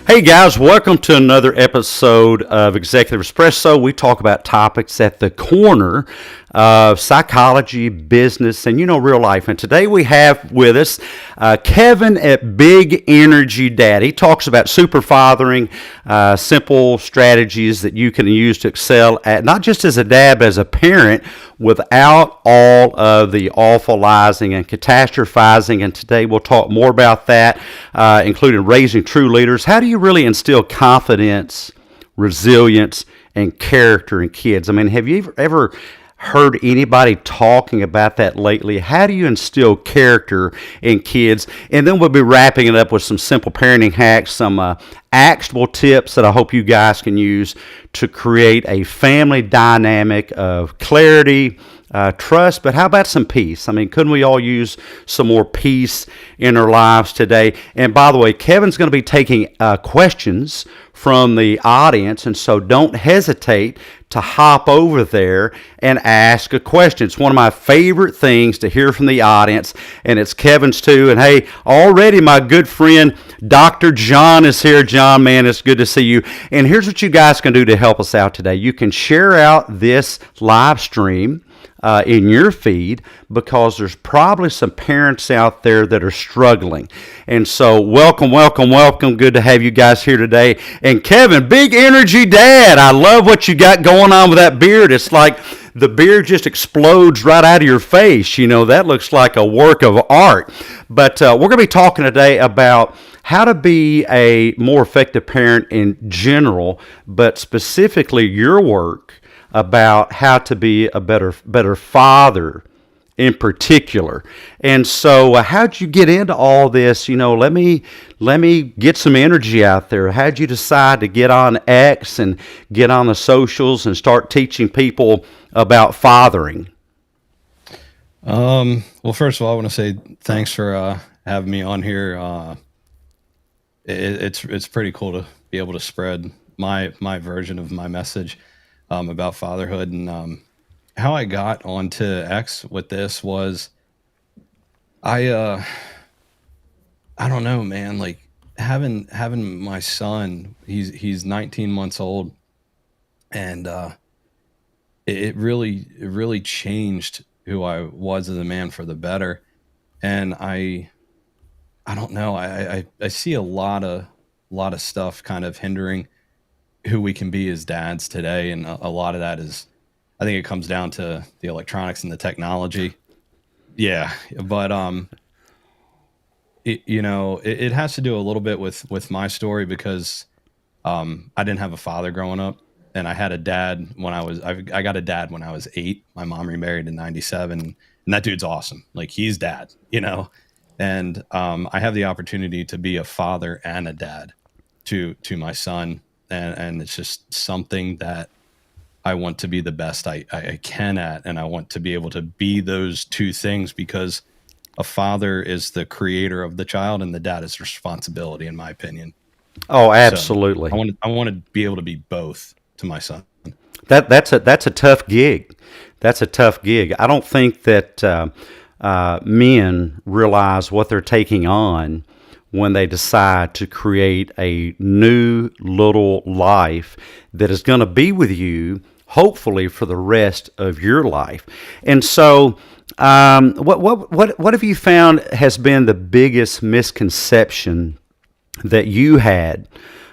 Hey guys, welcome to another episode of Executive Espresso. We talk about topics at the corner of psychology, business, and real life. And today we have with us Kevin at Big Energy Dad. He talks about super fathering, simple strategies that you can use to excel at not just as a dad, but as a parent without all of the awfulizing and catastrophizing. And today we'll talk more about that, including raising true leaders. How do you really instill confidence, resilience, and character in kids? I mean, have you ever heard anybody talking about that lately? How do you instill character in kids? And then we'll be wrapping it up with some simple parenting hacks, some actionable tips that I hope you guys can use to create a family dynamic of clarity, trust, but how about some peace? I mean, couldn't we all use some more peace in our lives today? And by the way, Kevin's going to be taking questions from the audience, and so don't hesitate to hop over there and ask a question. It's one of my favorite things to hear from the audience, and it's Kevin's too. And hey, already my good friend Dr. John is here. John, man, it's good to see you. And here's what you guys can do to help us out today. You can share out this live stream in your feed, because there's probably some parents out there that are struggling. And so welcome. Good to have you guys here today. And Kevin, Big Energy Dad, I love what you got going on with that beard. It's like the beard just explodes right out of your face. That looks like a work of art. But we're going to be talking today about how to be a more effective parent in general, but specifically your work about how to be a better father in particular. And so how'd you get into all this? Let me get some energy out there. How'd you decide to get on X and get on the socials and start teaching people about fathering? Well, first of all, I want to say thanks for having me on here. It's pretty cool to be able to spread my version of my message about fatherhood. And how I got onto X with this was I don't know, man. Like having my son, he's 19 months old, and it really changed who I was as a man for the better. And I don't know. I see a lot of stuff kind of hindering who we can be as dads today, and a lot of that is, I think it comes down to the electronics and the technology. Yeah, but it has to do a little bit with my story, because I didn't have a father growing up, and I had a dad when I got a dad when I was 8. My mom remarried in '97, and that dude's awesome. Like, he's dad. And I have the opportunity to be a father and a dad to my son, and it's just something that I want to be the best I can at, and I want to be able to be those two things, because a father is the creator of the child, and the dad is responsibility, in my opinion. Oh, So absolutely. I want to be able to be both to my son. That's a tough gig. That's a tough gig. I don't think that men realize what they're taking on when they decide to create a new little life that is going to be with you, hopefully, for the rest of your life. And so, what have you found has been the biggest misconception that you had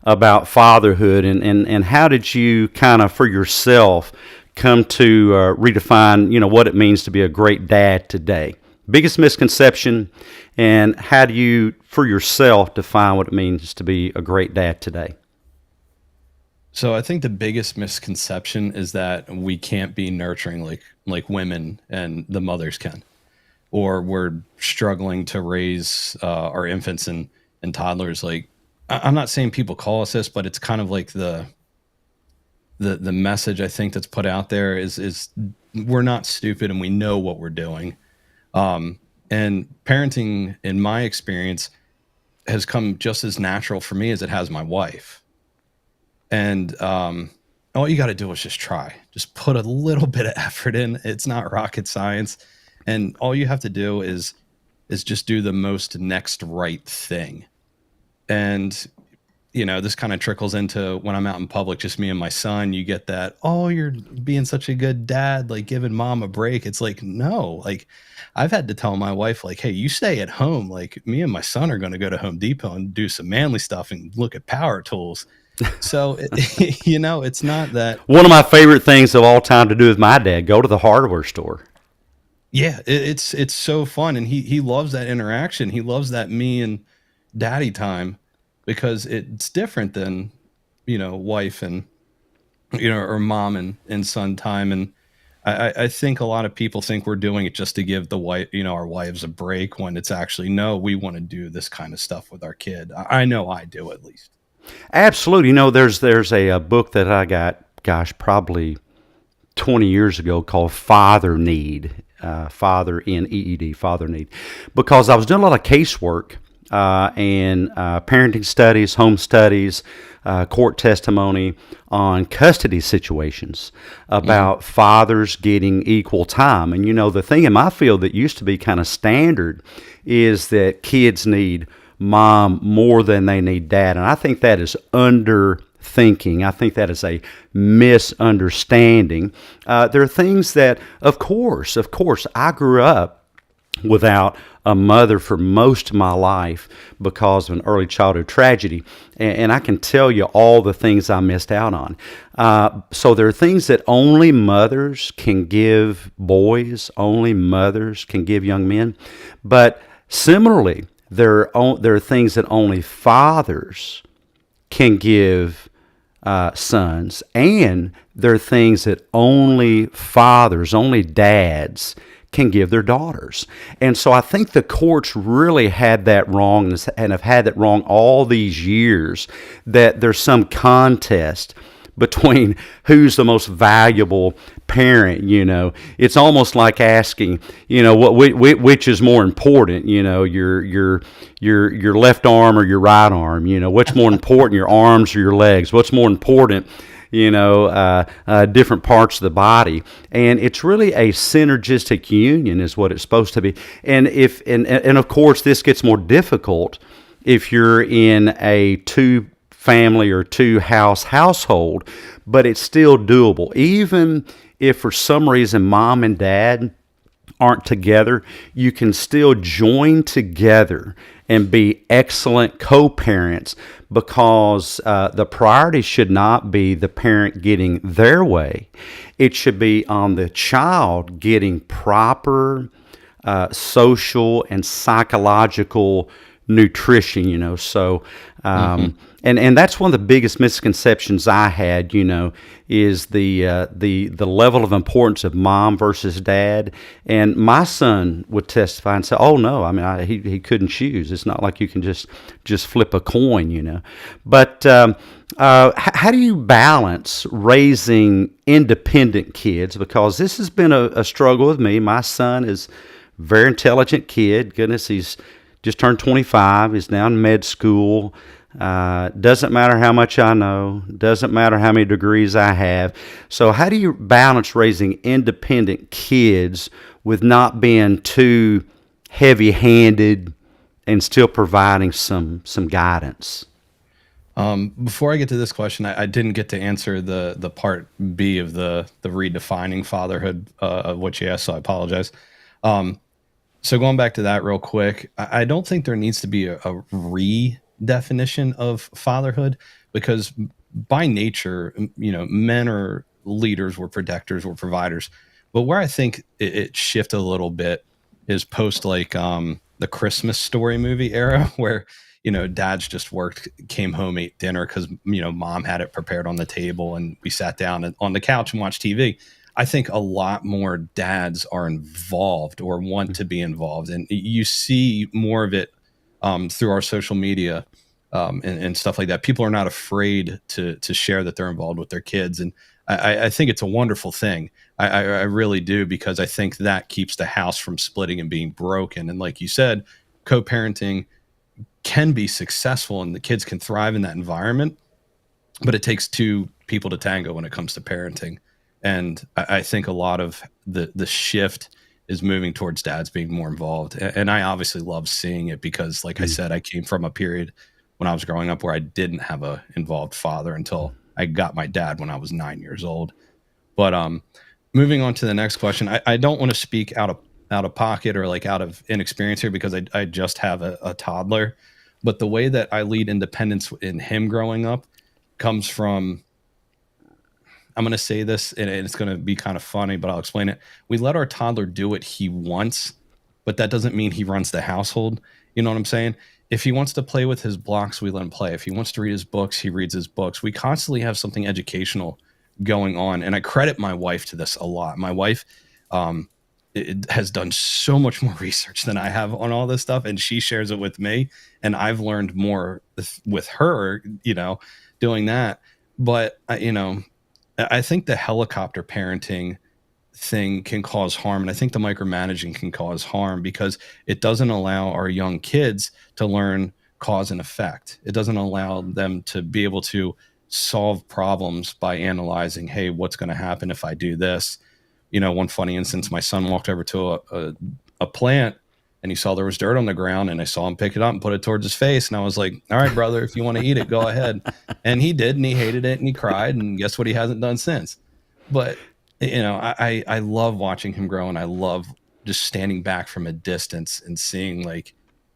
about fatherhood, and how did you kind of for yourself come to redefine what it means to be a great dad today? Biggest misconception, and how do you for yourself define what it means to be a great dad today? So I think the biggest misconception is that we can't be nurturing like women and the mothers can, or we're struggling to raise our infants and toddlers. Like, I'm not saying people call us this, but it's kind of like the message I think that's put out there is we're not stupid, and we know what we're doing. And parenting, in my experience, has come just as natural for me as it has my wife. And all you got to do is just try. Just put a little bit of effort in. It's not rocket science, and all you have to do is just do the most next right thing. And this kind of trickles into when I'm out in public, just me and my son. You get that, oh, you're being such a good dad, like giving mom a break. It's like, no, like I've had to tell my wife, like, hey, you stay at home. Like me and my son are going to go to Home Depot and do some manly stuff and look at power tools. So, it's not that. One of my favorite things of all time to do with my dad, go to the hardware store. Yeah, it's so fun, and he loves that interaction. He loves that me and daddy time because it's different than wife and or mom and son time. And I think a lot of people think we're doing it just to give the wife our wives a break, when it's actually, no, we want to do this kind of stuff with our kid. I know I do, at least. Absolutely. There's a book that I got, gosh, probably 20 years ago called Father Need, Father Need, Father Need, because I was doing a lot of casework and parenting studies, home studies, court testimony on custody situations about fathers getting equal time. And the thing in my field that used to be kind of standard is that kids need mom more than they need dad. And I think that is underthinking. I think that is a misunderstanding. There are things that, of course, I grew up without a mother for most of my life because of an early childhood tragedy. And I can tell you all the things I missed out on. So there are things that only mothers can give boys, only mothers can give young men. But similarly, there are things that only fathers can give sons, and there are things that only fathers, only dads can give their daughters. And so I think the courts really had that wrong and have had that wrong all these years, that there's some contest between who's the most valuable parent. It's almost like asking, which is more important, your left arm or your right arm. What's more important, your arms or your legs? What's more important, different parts of the body. And it's really a synergistic union is what it's supposed to be. And and of course this gets more difficult if you're in a two family or two household, but it's still doable. Even if for some reason mom and dad aren't together, you can still join together and be excellent co-parents, because the priority should not be the parent getting their way. It should be on the child getting proper social and psychological nutrition. So and that's one of the biggest misconceptions I had, is the level of importance of mom versus dad. And my son would testify and say, "Oh no, I mean, he couldn't choose. It's not like you can just flip a coin, But how do you balance raising independent kids? Because this has been a struggle with me. My son is a very intelligent kid. Goodness, he's just turned 25. He's now in med school. Doesn't matter how much I know. Doesn't matter how many degrees I have. So how do you balance raising independent kids with not being too heavy-handed and still providing some guidance? Before I get to this question, I didn't get to answer the part B of the redefining fatherhood of what you asked, so I apologize. So going back to that real quick, I don't think there needs to be a redefinition of fatherhood, because by nature, men are leaders, we're protectors, we're providers. But where I think it shifted a little bit is post the Christmas Story movie era, where dads just worked, came home, ate dinner because mom had it prepared on the table, and we sat down on the couch and watched TV. I think a lot more dads are involved or want to be involved, and you see more of it through our social media and stuff like that. People are not afraid to share that they're involved with their kids, and I think it's a wonderful thing. I really do, because I think that keeps the house from splitting and being broken. And like you said, co-parenting can be successful and the kids can thrive in that environment, but it takes two people to tango when it comes to parenting. And I think a lot of the shift is moving towards dads being more involved. And I obviously love seeing it because, like I said, I came from a period when I was growing up, where I didn't have a involved father until I got my dad when I was 9 years old. But moving on to the next question, I don't want to speak out of pocket or like out of inexperience here, because I just have a toddler. But the way that I lead independence in him growing up comes from, I'm going to say this and it's going to be kind of funny, but I'll explain it. We let our toddler do what he wants, but that doesn't mean he runs the household. You know what I'm saying? If he wants to play with his blocks, we let him play. If he wants to read his books, he reads his books. We constantly have something educational going on. And I credit my wife to this a lot. My wife has done so much more research than I have on all this stuff, and she shares it with me. And I've learned more with her, doing that. But, I think the helicopter parenting thing can cause harm. And I think the micromanaging can cause harm because it doesn't allow our young kids to learn cause and effect. It doesn't allow them to be able to solve problems by analyzing, hey, what's going to happen if I do this? One funny instance, my son walked over to a plant and he saw there was dirt on the ground, and I saw him pick it up and put it towards his face. And I was like, all right, brother, if you want to eat it, go ahead. And he did, and he hated it, and he cried, and guess what? He hasn't done since. But, I love watching him grow, and I love just standing back from a distance and seeing like,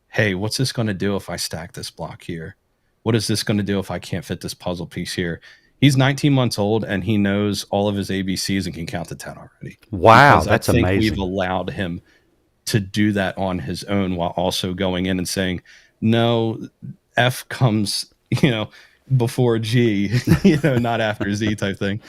hey, what's this going to do if I stack this block here? What is this going to do if I can't fit this puzzle piece here? He's 19 months old, and he knows all of his ABCs and can count to 10 already. Wow, because that's I think amazing. We've allowed him to do that on his own, while also going in and saying, no, F comes, before G, not after Z type thing.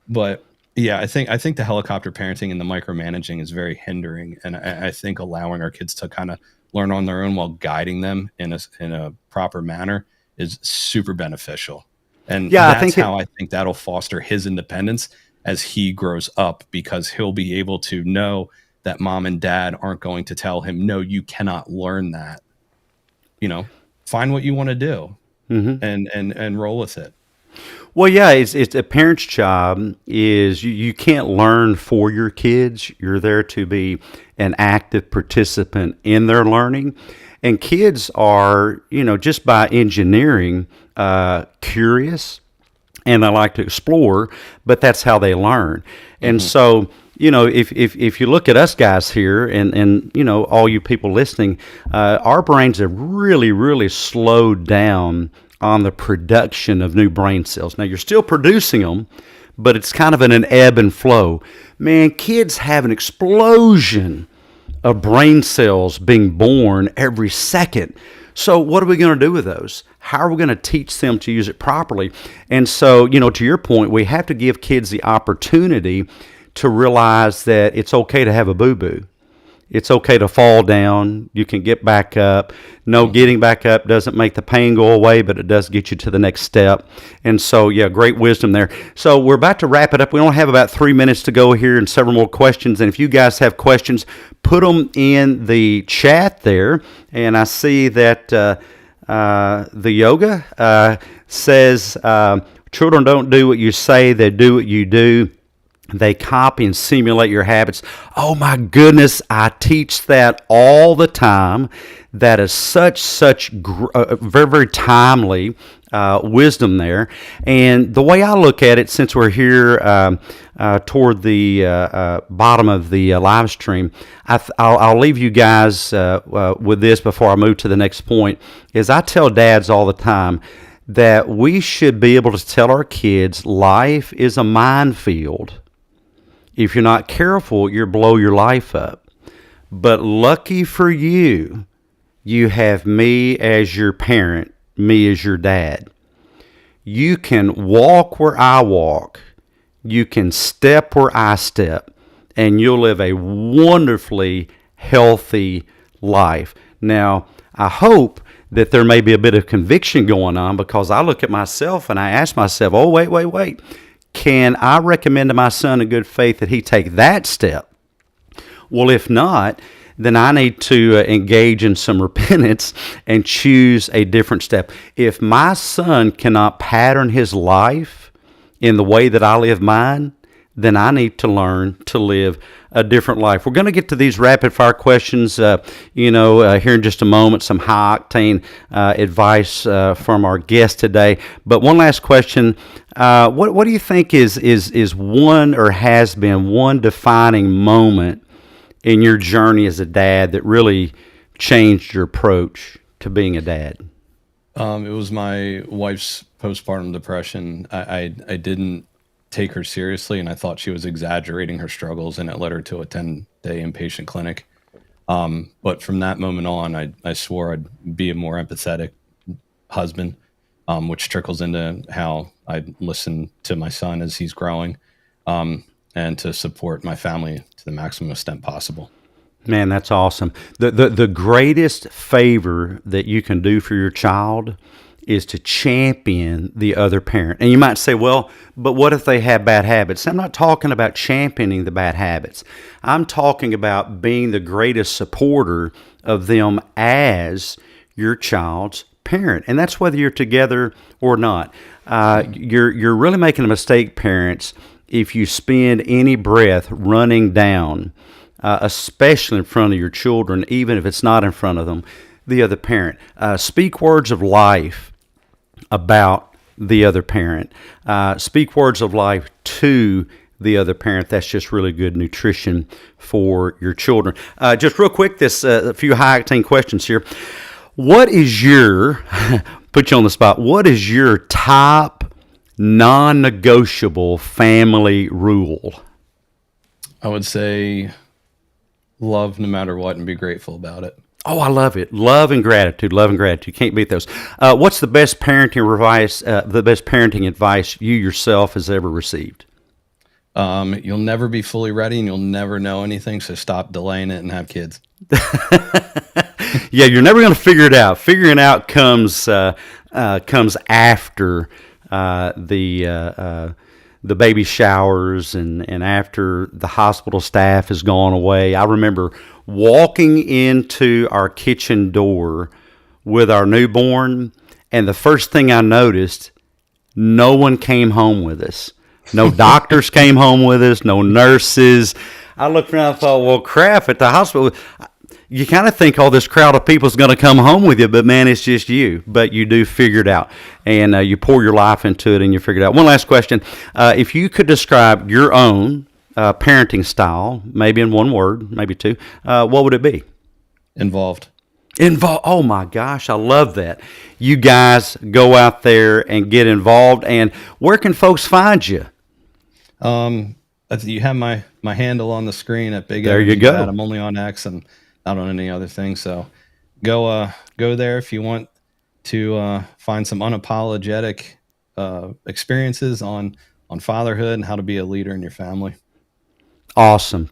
But yeah, I think the helicopter parenting and the micromanaging is very hindering. And I think allowing our kids to kind of learn on their own while guiding them in a proper manner is super beneficial. And Yeah, that's how I think that'll foster his independence as he grows up, because he'll be able to know that mom and dad aren't going to tell him, no, you cannot learn that. Find what you want to do, and roll with it. Well, yeah, it's a parent's job is you can't learn for your kids. You're there to be an active participant in their learning. And kids are, just by engineering, curious, and they like to explore, but that's how they learn. And so, if you look at us guys here and all you people listening, our brains have really, really slowed down on the production of new brain cells. Now, you're still producing them, but it's kind of in an ebb and flow. Man, kids have an explosion of brain cells being born every second. So what are we going to do with those? How are we going to teach them to use it properly? And so, to your point, we have to give kids the opportunity to realize that it's okay to have a boo-boo. It's okay to fall down. You can get back up. No, getting back up doesn't make the pain go away, but it does get you to the next step. And so, yeah, great wisdom there. So we're about to wrap it up. We only have about 3 minutes to go here and several more questions. And if you guys have questions, put them in the chat there. And I see that the yoga says, children don't do what you say, they do what you do. They copy and simulate your habits. Oh my goodness, I teach that all the time. That is such very, very timely wisdom there. And the way I look at it, since we're here toward the bottom of the live stream, I'll leave you guys with this before I move to the next point, is I tell dads all the time that we should be able to tell our kids life is a minefield. If you're not careful, you'll blow your life up. But lucky for you, you have me as your parent, me as your dad. You can walk where I walk. You can step where I step. And you'll live a wonderfully healthy life. Now, I hope that there may be a bit of conviction going on, because I look at myself and I ask myself, oh, wait. Can I recommend to my son in good faith that he take that step? Well, if not, then I need to engage in some repentance and choose a different step. If my son cannot pattern his life in the way that I live mine, then I need to learn to live a different life. We're going to get to these rapid fire questions, here in just a moment, some high octane advice from our guest today. But one last question. What do you think is one or has been one defining moment in your journey as a dad that really changed your approach to being a dad? It was my wife's postpartum depression. I didn't take her seriously, and I thought she was exaggerating her struggles, and it led her to a 10-day inpatient clinic. But from that moment on, I swore I'd be a more empathetic husband, which trickles into how I listen to my son as he's growing, and to support my family to the maximum extent possible. Man, that's awesome. The greatest favor that you can do for your child is to champion the other parent. And you might say, well, but what if they have bad habits? I'm not talking about championing the bad habits. I'm talking about being the greatest supporter of them as your child's parent. And that's whether you're together or not. You're really making a mistake, parents, if you spend any breath running down, especially in front of your children, even if it's not in front of them, the other parent. Speak words of life about the other parent. Speak words of life to the other parent. That's just really good nutrition for your children. Just real quick, a few high octane questions here. What is your, put you on the spot, what is your top non-negotiable family rule? I would say love no matter what and be grateful about it. Oh, I love it. Love and gratitude. Love and gratitude. Can't beat those. What's the best parenting advice? The best parenting advice you yourself has ever received? You'll never be fully ready, and you'll never know anything. So stop delaying it and have kids. Yeah, you're never going to figure it out. Figuring out comes after the baby showers and after the hospital staff has gone away. I remember walking into our kitchen door with our newborn, and the first thing I noticed, no one came home with us. No doctors came home with us, no nurses. I looked around and thought, well, crap, at the hospital, you kind of think all this crowd of people is going to come home with you, but man, it's just you. But you do figure it out, and you pour your life into it, and you figure it out. One last question. If you could describe your own parenting style, maybe in one word, maybe two, what would it be? Involved. Oh my gosh, I love that. You guys go out there and get involved. And where can folks find you? You have my handle on the screen at Big. There you go. Dad. I'm only on X and not on any other thing. So go there if you want to find some unapologetic experiences on fatherhood and how to be a leader in your family. Awesome.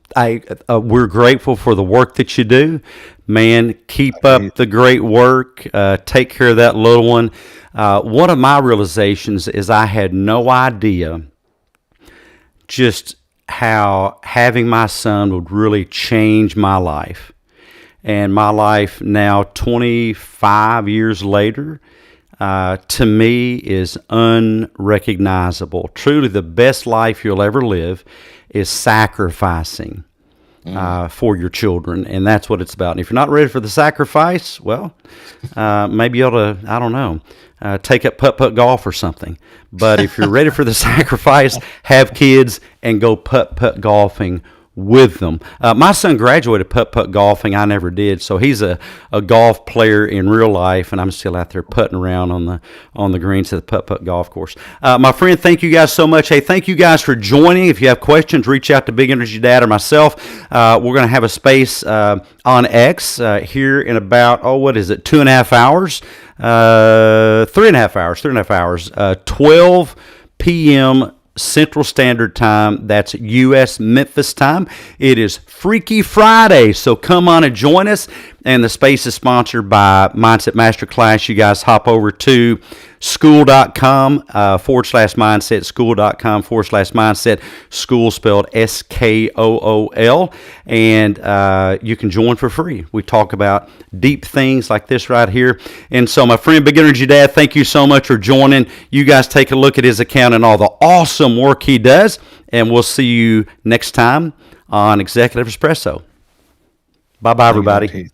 We're grateful for the work that you do. Man, keep up the great work. Take care of that little one. One of my realizations is I had no idea just how having my son would really change my life. And my life now, 25 years later, to me is unrecognizable. Truly the best life you'll ever live is sacrificing for your children, and that's what it's about. And if you're not ready for the sacrifice, well, maybe you ought to, I don't know, take up putt-putt golf or something. But if you're ready for the sacrifice, have kids and go putt-putt golfing with them. My son graduated putt-putt golfing. I never did. So he's a golf player in real life, and I'm still out there putting around on the greens at the putt-putt golf course. My friend, thank you guys so much. Hey, thank you guys for joining. If you have questions, reach out to Big Energy Dad or myself. We're going to have a space on X here in about, 2.5 hours? 3.5 hours. 12 p.m. Central Standard Time. That's U.S. Memphis time. It is Freaky Friday, so come on and join us. And the space is sponsored by Mindset Masterclass. You guys hop over to school.com /mindset, school.com /mindset, school spelled SKOOL, and you can join for free. We talk about deep things like this right here. And so, my friend, Big Energy Dad, thank you so much for joining. You guys take a look at his account and all the awesome work he does, and we'll see you next time on Executive Espresso. Bye-bye, everybody.